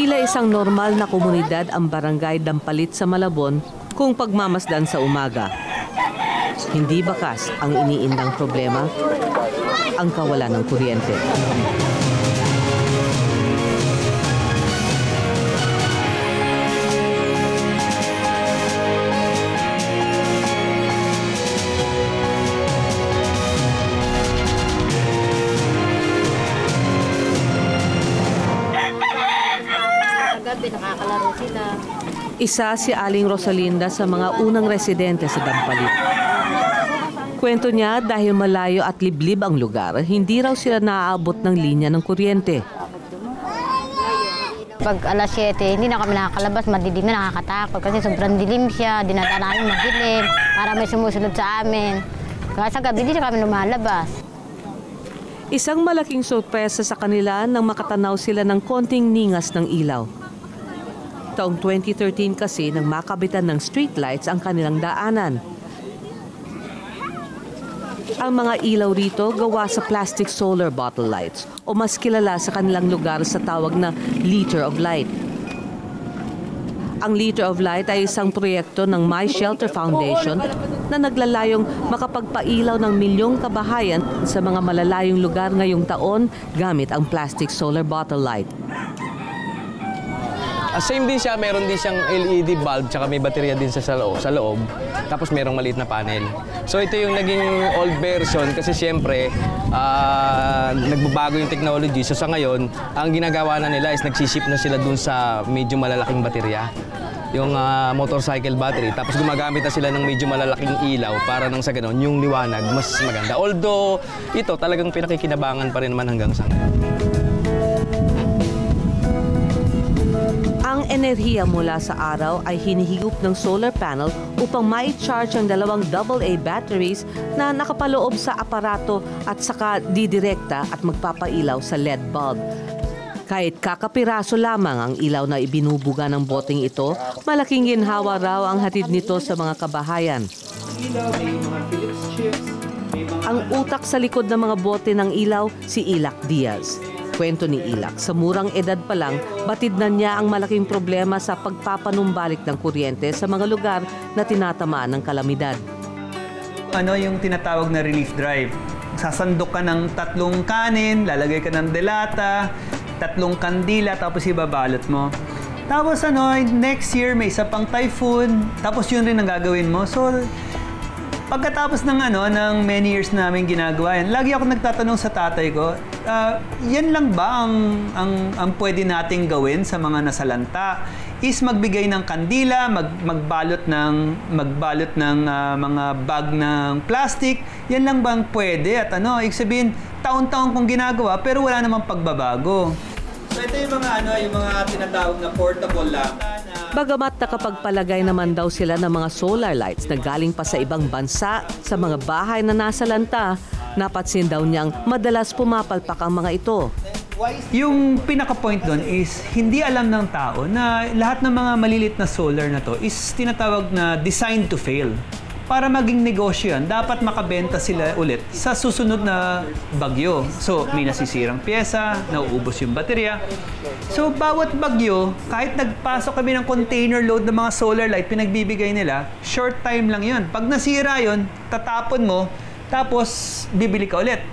Tila isang normal na komunidad ang barangay Dampalit sa Malabon kung pagmamasdan sa umaga. Hindi bakas ang iniindang problema, ang kawalan ng kuryente. Nakakalaro sila. Isa si Aling Rosalinda sa mga unang residente sa Dampalit. Kwento niya dahil malayo at liblib ang lugar, hindi raw sila naaabot ng linya ng kuryente. Pag alas 7, hindi na kami nakakalabas, madilim na, nakakatakot kasi sobrang dilim siya, dinadaan namin madilim para may sumusunod sa amin. Kaya sa gabi, hindi na kami lumalabas. Isang malaking sorpresa sa kanila nang makatanaw sila ng konting ningas ng ilaw. Taong 2013 kasi nang makabitan ng streetlights ang kanilang daanan. Ang mga ilaw rito gawa sa plastic solar bottle lights o mas kilala sa kanilang lugar sa tawag na Liter of Light. Ang Liter of Light ay isang proyekto ng My Shelter Foundation na naglalayong makapagpailaw ng milyong kabahayan sa mga malalayong lugar ngayong taon gamit ang plastic solar bottle light. Same din siya, meron din siyang LED bulb, tsaka may baterya din sa loob. Tapos merong maliit na panel. So ito yung naging old version kasi siyempre nagbabago yung technology. So sa ngayon, ang ginagawa na nila is nagsiship na sila dun sa medyo malalaking baterya. Yung motorcycle battery. Tapos gumagamit na sila ng medyo malalaking ilaw para nang sa ganon yung liwanag mas maganda. Although ito talagang pinakikinabangan pa rin naman hanggang sa ngayon. Ang enerhiya mula sa araw ay hinihigop ng solar panel upang mai-charge ang dalawang AA batteries na nakapaloob sa aparato at saka didirekta at magpapailaw sa LED bulb. Kahit kakapiraso lamang ang ilaw na ibinubuga ng boteng ito, malaking ginhawa raw ang hatid nito sa mga kabahayan. Ang utak sa likod ng mga bote ng ilaw, si Ilac Diaz. Kwento ni Ilac, sa murang edad pa lang, batid na niya ang malaking problema sa pagpapanumbalik ng kuryente sa mga lugar na tinatamaan ng kalamidad. Ano yung tinatawag na relief drive? Sasandok ka ng 3 kanin, lalagay ka ng delata, 3 kandila, tapos ibabalot mo. Tapos next year may isa pang typhoon, tapos yun rin ang gagawin mo. So, pagkatapos ng ng many years namin ginagawa yan, lagi ako nagtatanong sa tatay ko, yan lang ba ang pwede nating gawin sa mga nasalanta? Is magbigay ng kandila, magbalot ng mga bag ng plastic, yan lang bang pwede? At ibig sabihin, taon-taon kong ginagawa pero wala namang pagbabago. So ito yung mga tinatawag na portable lang. Bagamat nakapagpalagay naman daw sila ng mga solar lights na galing pa sa ibang bansa sa mga bahay na nasa lanta, napansin daw niyang madalas pumapalpak ang mga ito. Yung pinaka-point doon is hindi alam ng tao na lahat ng mga malilit na solar na to is tinatawag na designed to fail. Para maging negosyo yan, dapat makabenta sila ulit sa susunod na bagyo. So, may nasisirang pyesa, nauubos yung baterya. So, bawat bagyo, kahit nagpasok kami ng container load ng mga solar light, pinagbibigay nila, short time lang yun. Pag nasira yun, tatapon mo, tapos bibili ka ulit.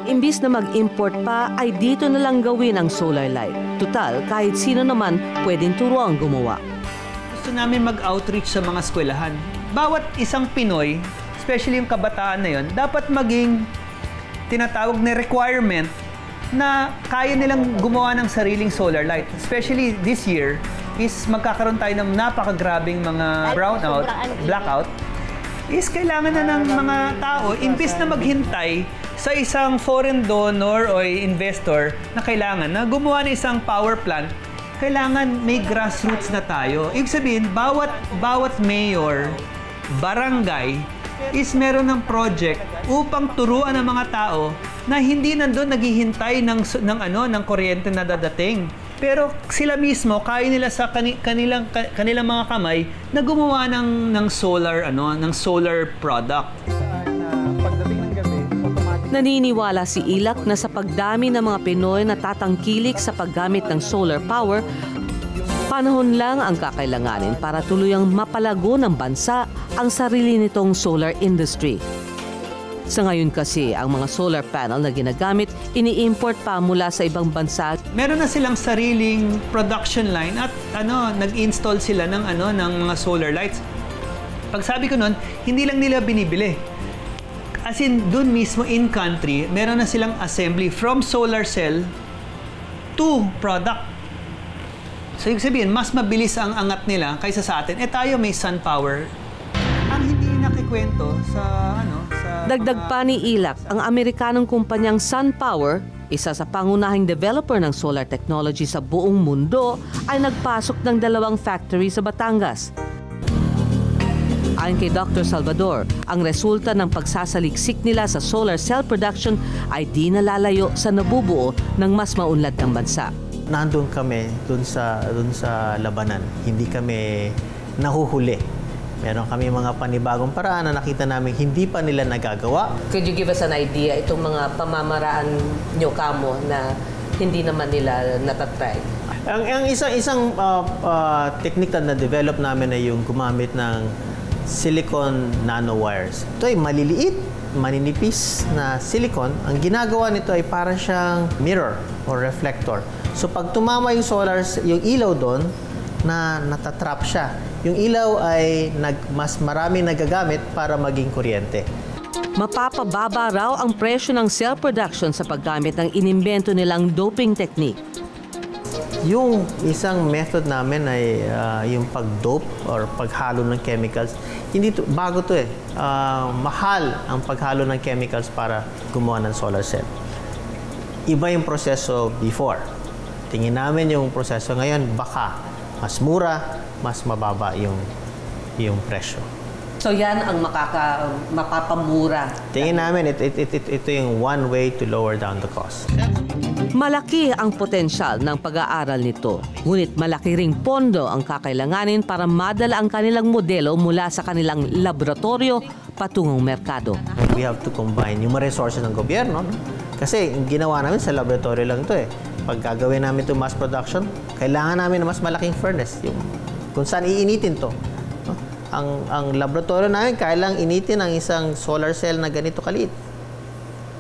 Imbis na mag-import pa, ay dito na lang gawin ang solar light. Tutal, kahit sino naman pwedeng turuan gumawa. Gusto namin mag-outreach sa mga eskwelahan. Bawat isang Pinoy, especially yung kabataan na yun, dapat maging tinatawag na requirement na kaya nilang gumawa ng sariling solar light. Especially this year, is magkakaroon tayo ng napakagrabing mga brownout, blackout, is kailangan na ng mga tao, imbis na maghintay sa isang foreign donor o investor na kailangan na gumawa ng isang power plant, kailangan may grassroots na tayo. Ibig sabihin, bawat mayor, barangay, is meron ng project upang turuan ng mga tao na hindi nandun naghihintay ng kuryente na dadating. Pero sila mismo, kaya nila sa kanilang mga kamay na gumawa ng solar product. Naniniwala si Ilak na sa pagdami ng mga Pinoy na tatangkilik sa paggamit ng solar power, panahon lang ang kakailanganin para tuluyang mapalago ng bansa ang sarili nitong solar industry. Sa ngayon kasi, ang mga solar panel na ginagamit, ini-import pa mula sa ibang bansa. Meron na silang sariling production line at nag-install sila ng mga solar lights. Pag sabi ko nun, hindi lang nila binibili. As in, dun mismo in country, meron na silang assembly from solar cell to product. So, ibig sabihin, mas mabilis ang angat nila kaysa sa atin. Tayo may sun power. Ang hindi nakikwento sa Dagdag pa ni Ilak, ang Amerikanong kumpanyang Sun Power, isa sa pangunahing developer ng solar technology sa buong mundo, ay nagpasok ng 2 factory sa Batangas. Ayon kay Dr. Salvador, ang resulta ng pagsasaliksik nila sa solar cell production ay di nalalayo sa nabubuo ng mas maunlad ng bansa. Nandun kami dun sa labanan. Hindi kami nahuhuli. Meron kami mga panibagong paraan na nakita namin hindi pa nila nagagawa. Could you give us an idea itong mga pamamaraan nyo kamo na hindi naman nila natatry? Ang isang technique na develop namin ay yung gumamit ng silicone nanowires. Ito ay maliliit, maninipis na silicone. Ang ginagawa nito ay parang siyang mirror or reflector. So pag tumama yung ilaw doon, natatrap siya. Yung ilaw ay mas maraming nagagamit para maging kuryente. Mapapababa raw ang presyo ng cell production sa paggamit ng inimbento nilang doping technique. Yung isang method namin ay yung pag-dope or paghalo ng chemicals. Bago to eh. Mahal ang paghalo ng chemicals para gumawa ng solar cell. Iba yung proseso before. Tingin namin yung proseso ngayon, baka mas mura, mas mababa yung presyo. So yan ang mapapamura. Tingin namin, ito yung one way to lower down the cost. Malaki ang potensyal ng pag-aaral nito. Ngunit malaki ring pondo ang kakailanganin para madala ang kanilang modelo mula sa kanilang laboratorio patungong merkado. We have to combine yung mga resources ng gobyerno. No? Kasi ginawa namin sa laboratorio lang ito eh. Pag gagawin namin ito mass production, kailangan namin ng mas malaking furnace. Kung saan iinitin to. No? Ang laboratorio namin, kailangang initin ang isang solar cell na ganito kaliit.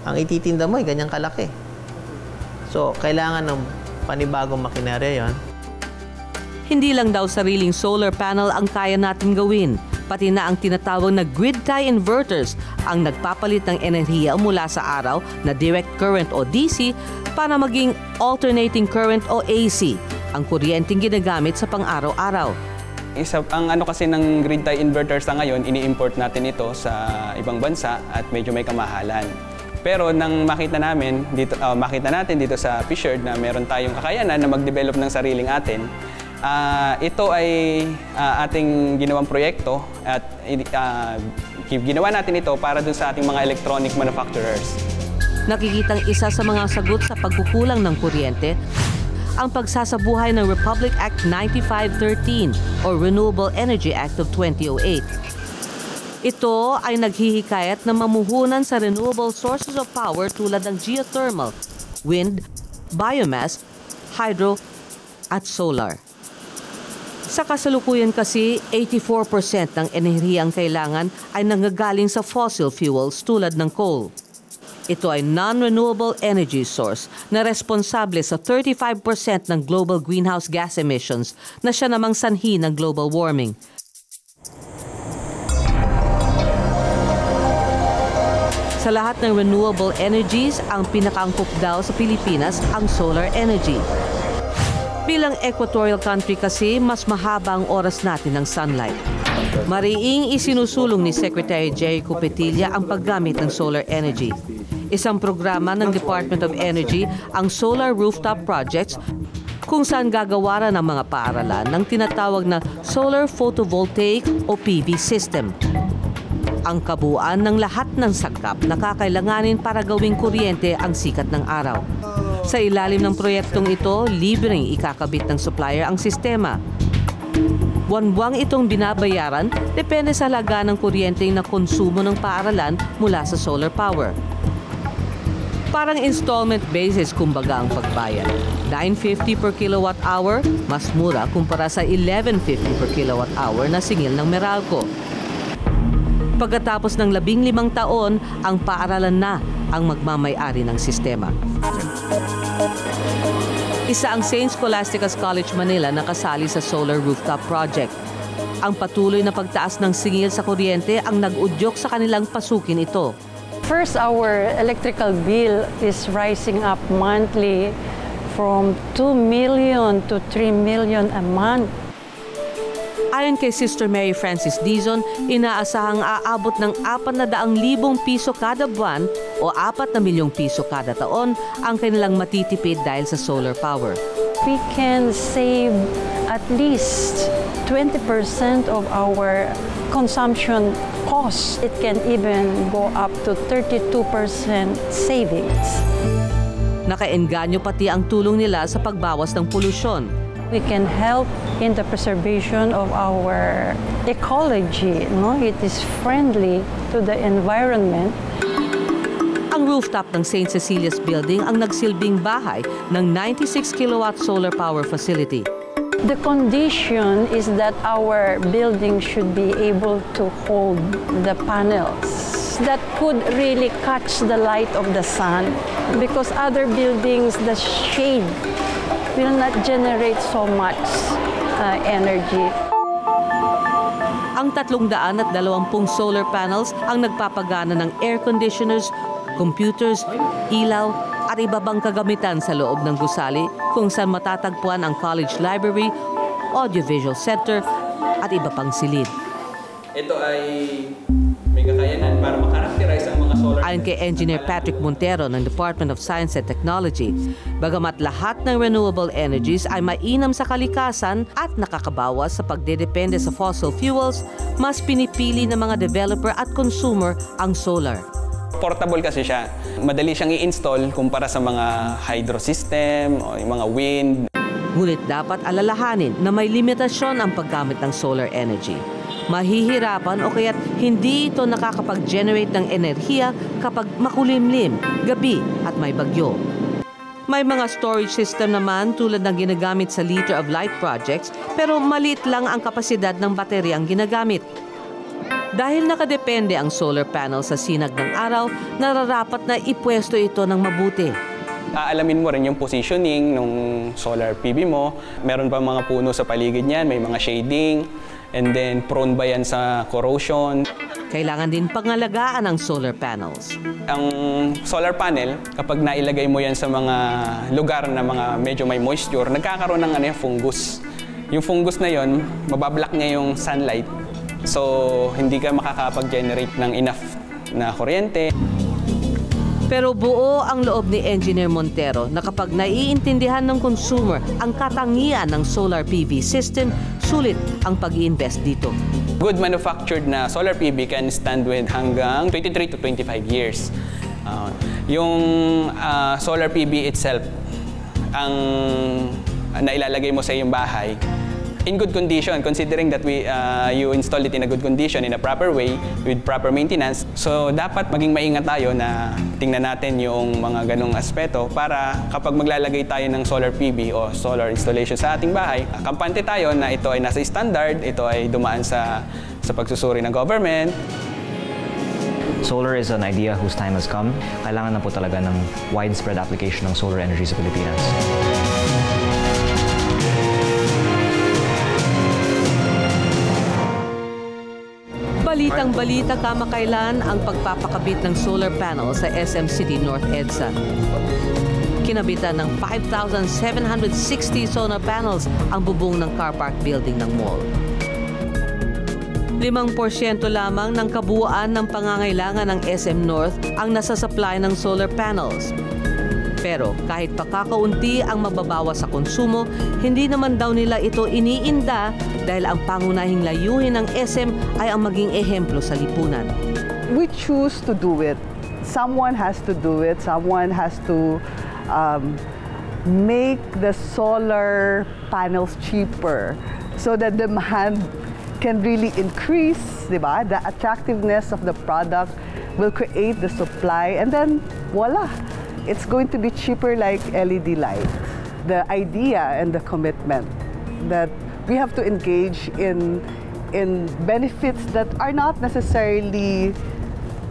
Ang ititinda mo ay ganyang kalaki. So, kailangan ng panibagong makinarya yon. Hindi lang daw sariling solar panel ang kaya natin gawin. Pati na ang tinatawag na grid tie inverters ang nagpapalit ng enerhiya mula sa araw na direct current o DC para maging alternating current o AC, ang kuryenteng ginagamit sa pang-araw-araw. Ang kasi ng grid tie inverters na ngayon, ini-import natin ito sa ibang bansa at medyo may kamahalan. Pero nang makita natin dito sa Fisher na meron tayong kakayanan na mag-develop ng sariling atin, ito ay ating ginawang proyekto at ginawa natin ito para dun sa ating mga electronic manufacturers. Nakikitang isa sa mga sagot sa pagkukulang ng kuryente ang pagsasabuhay ng Republic Act 9513 o Renewable Energy Act of 2008. Ito ay naghihikayat na mamuhunan sa renewable sources of power tulad ng geothermal, wind, biomass, hydro, at solar. Sa kasalukuyan kasi, 84% ng enerhiyang kailangan ay nanggagaling sa fossil fuels tulad ng coal. Ito ay non-renewable energy source na responsable sa 35% ng global greenhouse gas emissions na siya namang sanhi ng global warming. Sa lahat ng renewable energies, ang pinakaangkop daw sa Pilipinas ang solar energy. Bilang equatorial country kasi, mas mahaba ang oras natin ng sunlight. Mariing isinusulong ni Secretary Jerry Copetilla ang paggamit ng solar energy. Isang programa ng Department of Energy ang Solar Rooftop Projects kung saan gagawaran ng mga paaralan ng tinatawag na Solar Photovoltaic o PV system. Ang kabuuan ng lahat ng sangkap na kakailanganin para gawing kuryente ang sikat ng araw. Sa ilalim ng proyektong ito, libreng ikakabit ng supplier ang sistema. Buwan-buwang itong binabayaran depende sa halaga ng kuryente na konsumo ng paaralan mula sa solar power. Parang installment basis kumbaga ang pagbayad. 950 per kilowatt hour, mas mura kumpara sa 1150 per kilowatt hour na singil ng Meralco. Pagkatapos ng 15 taon, ang paaralan na ang magmamay-ari ng sistema. Isa ang St. Scholastica's College Manila na kasali sa solar rooftop project. Ang patuloy na pagtaas ng singil sa kuryente ang nag-udyok sa kanilang pasukin ito. First, our electrical bill is rising up monthly from 2 million to 3 million a month. Ayon kay Sister Mary Francis Dizon, inaasahang aabot ng 400,000 piso kada buwan o 4 na milyong piso kada taon ang kanilang matitipid dahil sa solar power. We can save at least 20% of our consumption cost. It can even go up to 32% savings. Nakaengganyo pati ang tulong nila sa pagbawas ng polusyon. We can help in the preservation of our ecology. No? It is friendly to the environment. Ang rooftop ng St. Cecilia's Building ang nagsilbing bahay ng 96 kilowatt solar power facility. The condition is that our building should be able to hold the panels that could really catch the light of the sun, because other buildings, the shade will not generate so much energy. Ang 320 solar panels ang nagpapagana ng air conditioners, computers, ilaw at iba pang kagamitan sa loob ng gusali kung saan matatagpuan ang college library, audiovisual center at iba pang silid. Ito ay may kakayanan para makarakterize ang mga solar. Ayon kay Engineer Patrick Montero ng Department of Science and Technology, bagamat lahat ng renewable energies ay mainam sa kalikasan at nakakabawas sa pagdedepende sa fossil fuels, mas pinipili ng mga developer at consumer ang solar. Portable kasi siya. Madali siyang i-install kumpara sa mga hydro system o yung mga wind. Ngunit dapat alalahanin na may limitasyon ang paggamit ng solar energy. Mahihirapan o kaya't hindi ito nakakapag-generate ng enerhiya kapag makulimlim, gabi at may bagyo. May mga storage system naman tulad ng ginagamit sa Liter of Light projects, pero maliit lang ang kapasidad ng baterya ang ginagamit. Dahil nakadepende ang solar panel sa sinag ng araw, nararapat na ipwesto ito ng mabuti. Aalamin mo rin yung positioning ng solar PV mo. Meron pa mga puno sa paligid niyan, may mga shading, and then prone ba yan sa corrosion. Kailangan din pangalagaan ang solar panels. Ang solar panel, kapag nailagay mo yan sa mga lugar na mga medyo may moisture, nagkakaroon ng fungus. Yung fungus na yon, mabablock niya yung sunlight. So, hindi ka makakapag-generate ng enough na kuryente. Pero buo ang loob ni Engineer Montero na kapag naiintindihan ng consumer ang katangian ng solar PV system, sulit ang pag-i-invest dito. Good manufactured na solar PV can stand with hanggang 23 to 25 years. Yung solar PV itself, ang nailalagay mo sa iyong bahay, in good condition, considering that you install it in a good condition, in a proper way, with proper maintenance. So, dapat maging maingat tayo na tingnan natin yung mga ganong aspeto para kapag maglalagay tayo ng solar PV o solar installation sa ating bahay, kampante tayo na ito ay nasa standard, ito ay dumaan sa pagsusuri ng government. Solar is an idea whose time has come. Kailangan na po talaga ng widespread application ng solar energy sa Pilipinas. Balitang-balita kamakailan ang pagpapakabit ng solar panel sa SM City North EDSA. Kinabitan ng 5,760 solar panels ang bubong ng car park building ng mall. 5% lamang ng kabuuan ng pangangailangan ng SM North ang nasasupply ng solar panels. Pero kahit pa kakaunti ang mababawas sa konsumo, hindi naman daw nila ito iniinda dahil ang pangunahing layunin ng SM ay ang maging ehemplo sa lipunan. We choose to do it. Someone has to do it. Someone has to make the solar panels cheaper so that demand can really increase, diba? The attractiveness of the product will create the supply, and then voila! it's going to be cheaper like LED light. The idea and the commitment that we have to engage in benefits that are not necessarily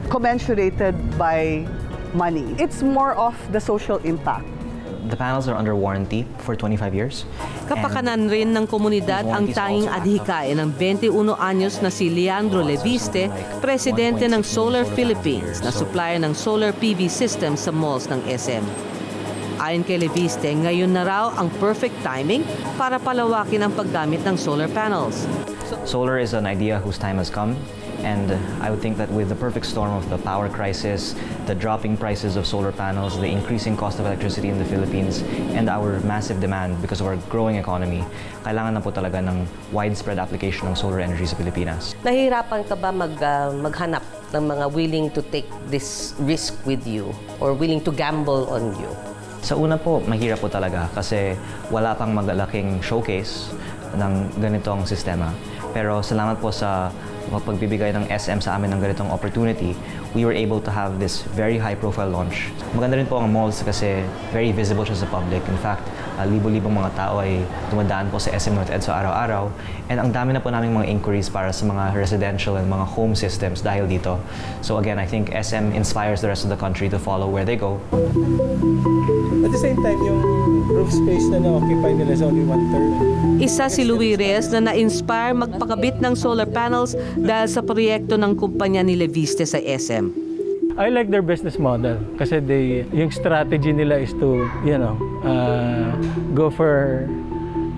commensurated by money. It's more of the social impact. The panels are under warranty for 25 years. Kapakanan rin ng komunidad ang tanging adhikain ng 21 anyos na si Leandro Leviste, presidente ng Solar Philippines, na supplier ng solar PV system sa malls ng SM. Ayon kay Leviste, ngayon na raw ang perfect timing para palawakin ang paggamit ng solar panels. Solar is an idea whose time has come. And I would think that with the perfect storm of the power crisis, the dropping prices of solar panels, the increasing cost of electricity in the Philippines, and our massive demand because of our growing economy, kailangan na po talaga ng widespread application ng solar energy sa Pilipinas. Nahihirapan ka ba maghanap ng mga willing to take this risk with you or willing to gamble on you? Sa una po, mahirap po talaga kasi wala pang magalaking showcase ng ganitong sistema. Pero salamat po sa pagbibigay ng SM sa amin ng ganitong opportunity, we were able to have this very high-profile launch. Maganda rin po ang malls kasi very visible siya sa public. In fact, libo-libong mga tao ay dumadaan po sa SM North Ed sa araw-araw. And ang dami na po naming mga inquiries para sa mga residential and mga home systems dahil dito. So again, I think SM inspires the rest of the country to follow where they go. At the same time, yung roof space na na-occupy nila is only 1/3. Isa si Louis Reyes na na-inspire magpakabit ng solar panels dahil sa proyekto ng kumpanya ni Leviste sa SM. I like their business model kasi yung strategy nila is to, go for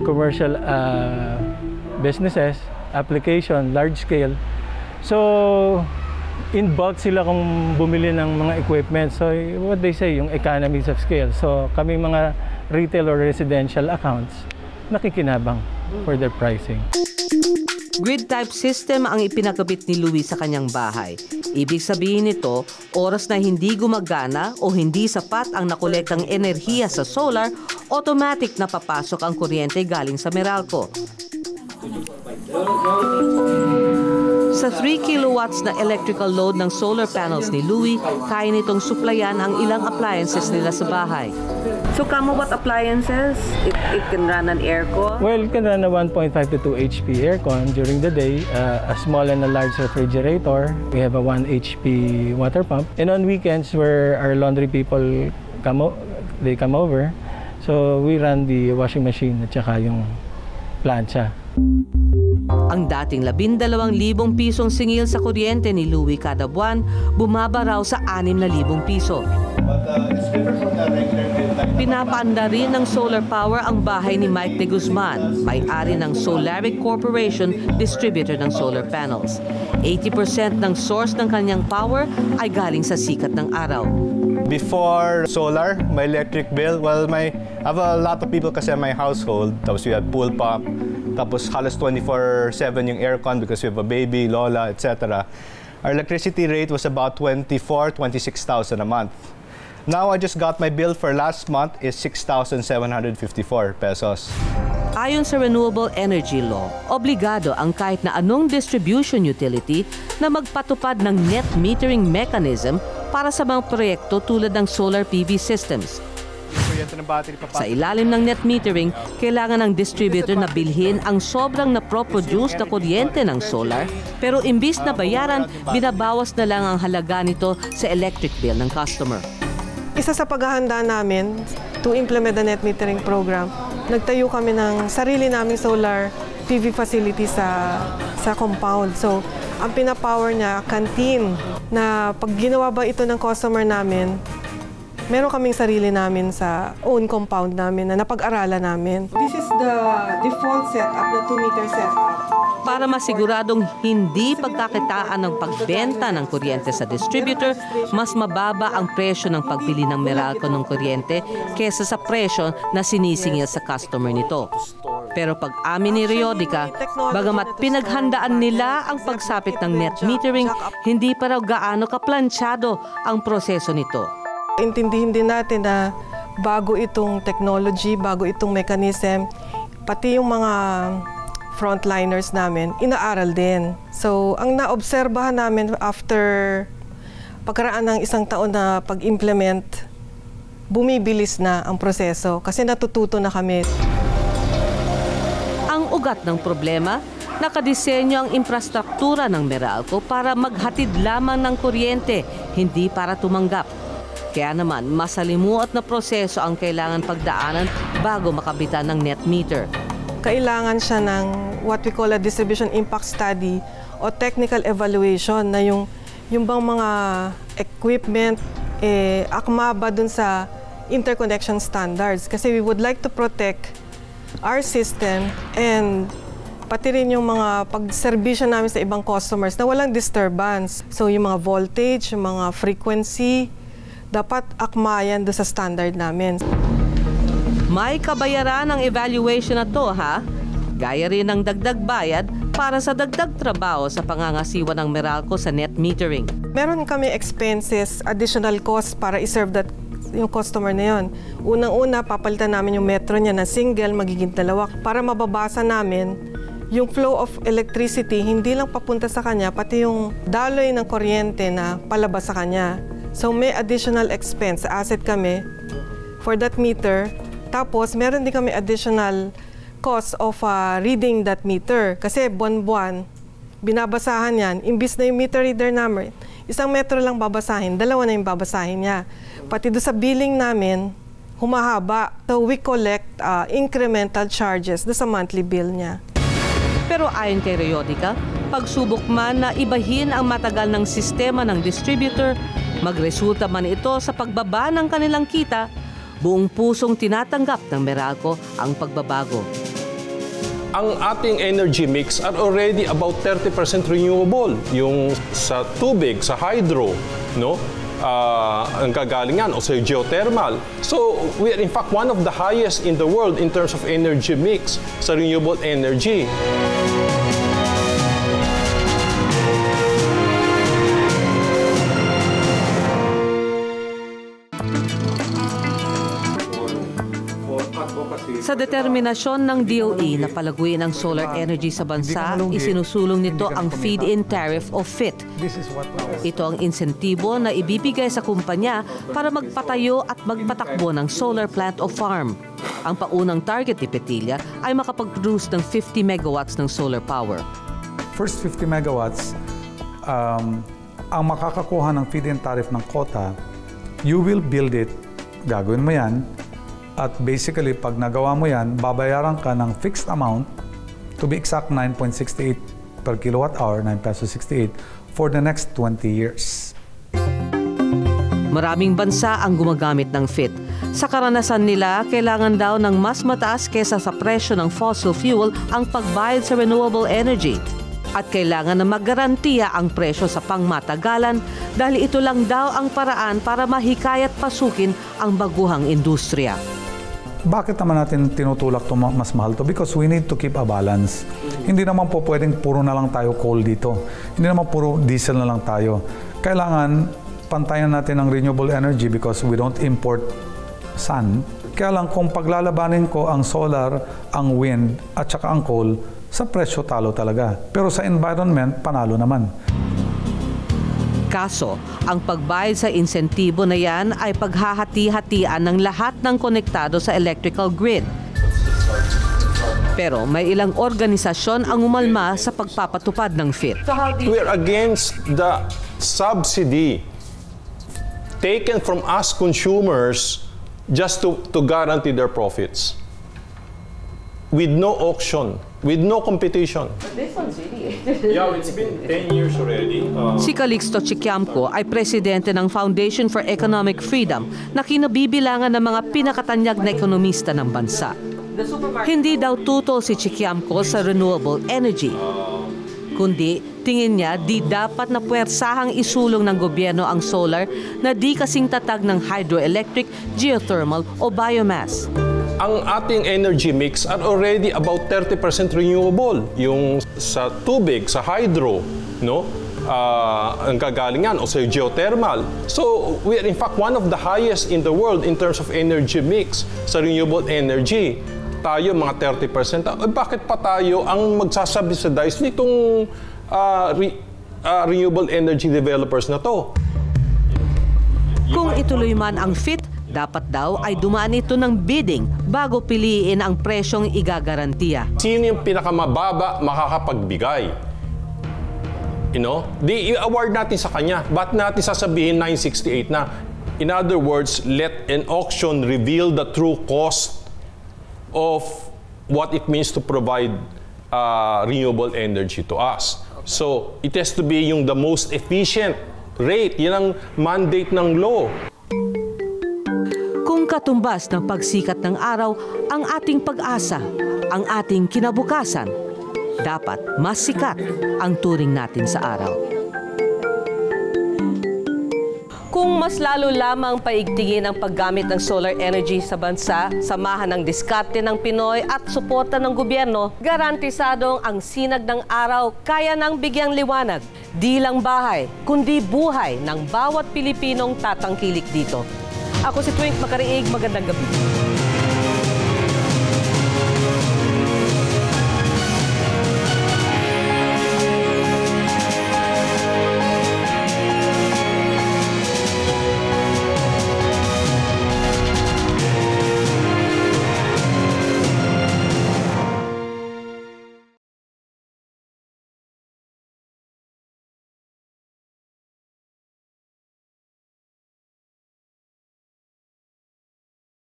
commercial businesses, application, large scale. So, in bulk sila kung bumili ng mga equipment. So, what they say, yung economies of scale. So, kami mga retail or residential accounts, nakikinabang for their pricing. Grid-type system ang ipinagkabit ni Louis sa kanyang bahay. Ibig sabihin nito, oras na hindi gumagana o hindi sapat ang nakolektang enerhiya sa solar, automatic na papasok ang kuryente galing sa Meralco. Sa 3 kilowatts na electrical load ng solar panels ni Louis, kaya nitong suplayan ang ilang appliances nila sa bahay. So, kamo what appliances? It can run an aircon? Well, it can run a 1.5 to 2 HP aircon during the day, a small and a large refrigerator. We have a 1 HP water pump. And on weekends, where our laundry people they come over, so we run the washing machine at saka yung plancha. Ang dating 12,000 pisong singil sa kuryente ni Louis kada buwan, bumaba raw sa 6,000 piso. Pinapaanda rin ng solar power ang bahay ni Mike de Guzman, may-ari ng Solaric Corporation, distributor ng solar panels. 80% ng source ng kanyang power ay galing sa sikat ng araw. Before solar, my electric bill, I have a lot of people kasi in my household. Tapos we have pool pump, tapos halos 24/7 yung aircon because we have a baby, lola, etc. Our electricity rate was about 26,000 a month. Now I just got my bill for last month is 6,754 pesos. Ayon sa Renewable Energy Law, obligado ang kahit na anong distribution utility na magpatupad ng net metering mechanism para sa mga proyekto tulad ng solar PV systems. Sa ilalim ng net metering, kailangan ng distributor na bilhin ang sobrang na-produce na kuryente ng solar, pero imbis na bayaran, binabawas na lang ang halaga nito sa electric bill ng customer. Isa sa paghahanda namin to implement the net metering program, nagtayo kami ng sarili naming solar PV facility sa compound. So, ang pinapower niya, canteen, na pag ginawa ba ito ng customer namin, meron kaming sarili namin sa own compound namin na napag-aralan namin. This is the default setup, the 2-meter setup. Para masiguradong hindi pagkakitaan ng pagbenta ng kuryente sa distributor, mas mababa ang presyo ng pagbili ng Meralco ng kuryente kesa sa presyo na sinisingil sa customer nito. Pero pag amin ni Riodica, bagamat pinaghandaan nila ang pagsapit ng net metering, hindi pa raw gaano kaplansyado ang proseso nito. Intindihin din natin na bago itong technology, bago itong mechanism, pati yung mga frontliners namin, inaaral din. So, ang naobserbahan namin after pagkaraan ng 1 taon na pag-implement bumibilis na ang proseso kasi natututo na kami. Ang ugat ng problema, nakadisenyo ang infrastruktura ng Meralco para maghatid lamang ng kuryente, hindi para tumanggap. Kaya naman, masalimuot na proseso ang kailangan pagdaanan bago makabitan ng net meter. Kailangan siya ng what we call a distribution impact study o technical evaluation na yung bang mga equipment akma ba dun sa interconnection standards. Kasi we would like to protect our system and pati rin yung mga pag-serbisyo namin sa ibang customers na walang disturbance. So yung mga voltage, yung mga frequency, dapat akmayan doon sa standard namin. May kabayaran ang evaluation na to, ha? Gaya rin ng dagdag bayad para sa dagdag trabaho sa pangangasiwa ng Meralco sa net metering. Meron kami expenses, additional costs para i-serve yung customer na yun. Unang-una, papalitan namin yung metro niya na single, magiging dalawa para mababasa namin yung flow of electricity, hindi lang papunta sa kanya, pati yung daloy ng kuryente na palabas sa kanya. So may additional expense, asset kami for that meter. Tapos meron din kami additional cost of reading that meter. Kasi buwan-buwan, binabasahan yan. Imbis na yung meter reader namin, isang metro lang babasahin, dalawa na yung babasahin niya. Pati doon sa billing namin, humahaba. So we collect incremental charges doon sa monthly bill niya. Pero ayon kay Rayodica, pagsubok man na ibahin ang matagal ng sistema ng distributor, magresulta man ito sa pagbaba ng kanilang kita, buong pusong tinatanggap ng Meralco ang pagbabago. Ang ating energy mix are already about 30% renewable. Yung sa tubig, sa hydro, no? Ang kagalingan o sa geothermal. So, we are in fact one of the highest in the world in terms of energy mix sa renewable energy. Sa determinasyon ng DOE na palaguin ang solar energy sa bansa, isinusulong nito ang feed-in tariff o FIT. Ito ang insentibo na ibibigay sa kumpanya para magpatayo at magpatakbo ng solar plant o farm. Ang paunang target ni Petilla ay makapag-produce ng 50 megawatts ng solar power. First 50 megawatts, ang makakakuha ng feed-in tariff ng quota, you will build it, gagawin mo yan, at basically, pag nagawa mo yan, babayaran ka ng fixed amount, to be exact, 9.68 per kilowatt hour, 9 pesos 68, for the next 20 years. Maraming bansa ang gumagamit ng FIT. Sa karanasan nila, kailangan daw ng mas mataas kesa sa presyo ng fossil fuel ang pagbayad sa renewable energy. At kailangan na maggarantiya ang presyo sa pangmatagalan dahil ito lang daw ang paraan para mahikayat pasukin ang baguhang industriya. Bakit naman natin tinutulak ito mas mahal to? Because we need to keep a balance. Hindi naman po pwedeng puro na lang tayo coal dito. Hindi naman puro diesel na lang tayo. Kailangan pantayan natin ang renewable energy because we don't import sun. Kaya lang kung paglalabanin ko ang solar, ang wind at saka ang coal, sa presyo talo talaga. Pero sa environment, panalo naman. Kaso, ang pagbayad sa insentibo na yan ay paghahati-hatian ng lahat ng konektado sa electrical grid. Pero may ilang organisasyon ang umalma sa pagpapatupad ng FIT. We are against the subsidy taken from us consumers just to guarantee their profits. With no auction, with no competition. This one's really... Yeah, it's been 10 years already. Si Calixto Chiquiamco ay presidente ng Foundation for Economic Freedom na kinabibilangan ng mga pinakatanyag na ekonomista ng bansa. Hindi daw tutol si Chiquiamco sa renewable energy. Kundi, tingin niya di dapat na puwersahang isulong ng gobyerno ang solar na di kasing tatag ng hydroelectric, geothermal o biomass. Ang ating energy mix are already about 30% renewable. Yung sa tubig, sa hydro, no? Ang kagalingan o sa geothermal. So, we are in fact one of the highest in the world in terms of energy mix sa renewable energy. Tayo mga 30%. Bakit pa tayo ang magsasubsidize nitong renewable energy developers na to? Kung ituloy man ang FIT, Dapat daw ay dumaan ito ng bidding bago piliin ang presyong igagarantiya. Sino yung pinakamababa makakapagbigay? I-award natin sa kanya. Ba't natin sasabihin 968 na? In other words, let an auction reveal the true cost of what it means to provide renewable energy to us. So, it has to be yung the most efficient rate. Yan ang mandate ng law. Kung katumbas ng pagsikat ng araw ang ating pag-asa, ang ating kinabukasan, dapat mas sikat ang turing natin sa araw. Kung mas lalo lamang paigtingin ang paggamit ng solar energy sa bansa, samahan ng diskarte ng Pinoy at suporta ng gobyerno, garantisadong ang sinag ng araw kaya nang bigyang liwanag. Di lang bahay, kundi buhay ng bawat Pilipinong tatangkilik dito. Ako si Twink Makariig, magandang gabi.